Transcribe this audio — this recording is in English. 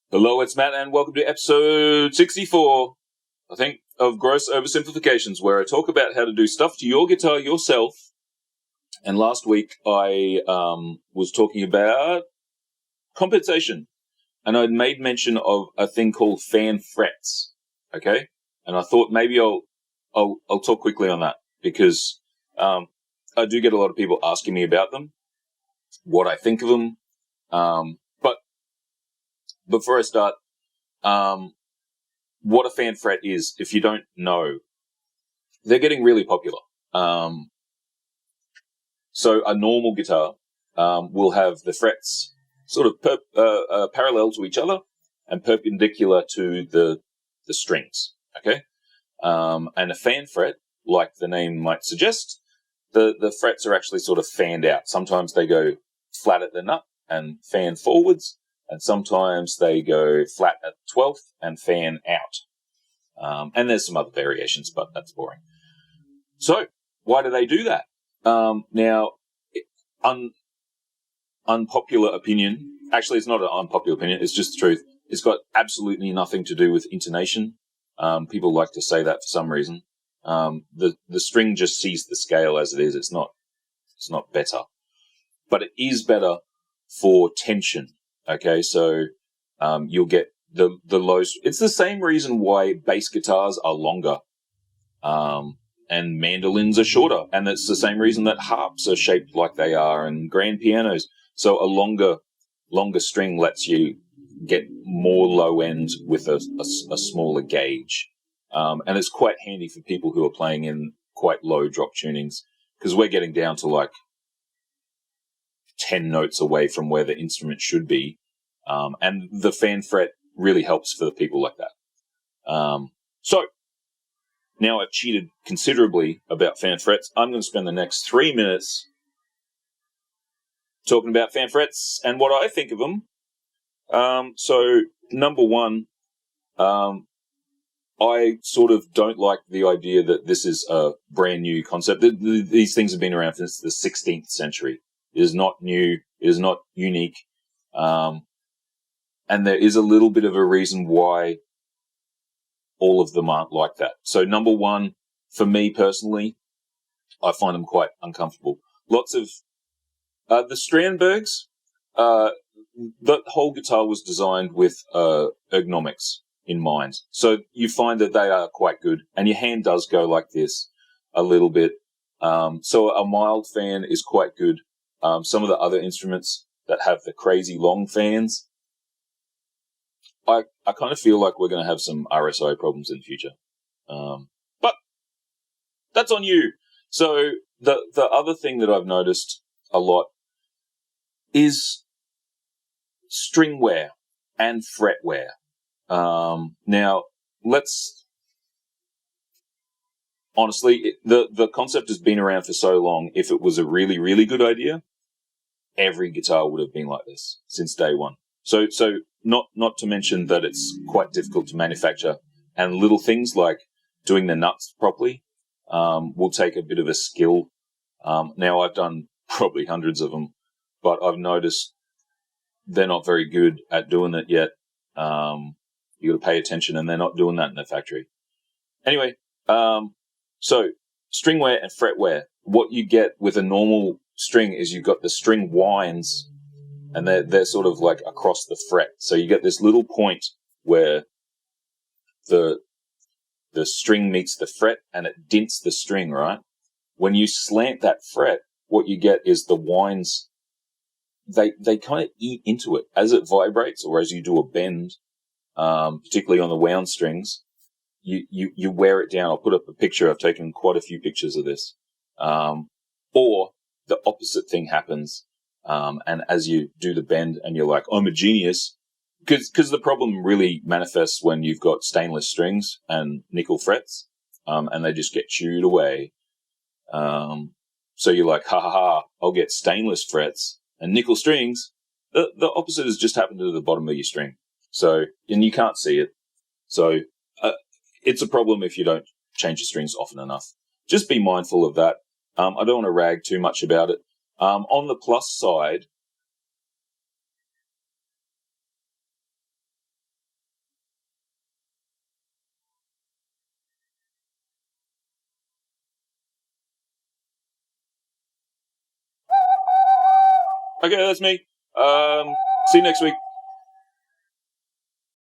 Hello, it's Matt, and welcome to episode 64, I think, of Gross Oversimplifications, where I talk about how to do stuff to your guitar yourself. And last week I was talking about compensation, and I'd made mention of a thing called fan frets. Okay, and I thought maybe I'll talk quickly on that because I do get a lot of people asking me about them, what I think of them. But before I start, what a fan fret is, if you don't know, they're getting really popular. So a normal guitar will have the frets sort of parallel to each other and perpendicular to the strings. Okay, and a fan fret, like the name might suggest, the frets are actually sort of fanned out. Sometimes they go flat at the nut and fan forwards, and sometimes they go flat at 12th and fan out. And there's some other variations, but that's boring. So, why do they do that? Now, unpopular opinion, actually it's not an unpopular opinion, it's just the truth. It's got absolutely nothing to do with intonation. People like to say that for some reason. The string just sees the scale as it is. It's not better. But it is better for tension. Okay, so you'll get the lows. It's the same reason why bass guitars are longer and mandolins are shorter, and it's the same reason that harps are shaped like they are and grand pianos. So a longer string lets you get more low end with a smaller gauge, and it's quite handy for people who are playing in quite low drop tunings, because we're getting down to like 10 notes away from where the instrument should be. And the fan fret really helps for the people like that. So now I've cheated considerably about fan frets. I'm going to spend the next 3 minutes talking about fan frets and what I think of them. So number one, I sort of don't like the idea that this is a brand new concept. These things have been around since the 16th century. It is not new. It is not unique. And there is a little bit of a reason why all of them aren't like that. So number one, for me personally, I find them quite uncomfortable. Lots of the Strandbergs, the whole guitar was designed with ergonomics in mind. So you find that they are quite good, and your hand does go like this a little bit. So a mild fan is quite good. Some of the other instruments that have the crazy long fans, I kind of feel like we're going to have some RSI problems in the future. But that's on you. So the other thing that I've noticed a lot is string wear and fret wear. Now, honestly, the concept has been around for so long. If it was a really, really good idea, every guitar would have been like this since day one. So not to mention that it's quite difficult to manufacture, and little things like doing the nuts properly will take a bit of a skill. Now, I've done probably hundreds of them, but I've noticed they're not very good at doing it yet. You got to pay attention, and they're not doing that in the factory. Anyway, so string wear and fret wear. What you get with a normal string is you've got the string winds, and they're sort of like across the fret. So you get this little point where the string meets the fret and it dints the string, right? When you slant that fret, what you get is the winds, they kind of eat into it as it vibrates, or as you do a bend, particularly on the wound strings, you wear it down. I'll put up a picture. I've taken quite a few pictures of this. Or the opposite thing happens. And as you do the bend and you're like, I'm a genius, because the problem really manifests when you've got stainless strings and nickel frets, and they just get chewed away. So you're like, ha ha ha, I'll get stainless frets and nickel strings. The opposite has just happened to the bottom of your string. So, and you can't see it. So, it's a problem if you don't change your strings often enough. Just be mindful of that. I don't want to rag too much about it. On the plus side, Okay, that's me. See you next week.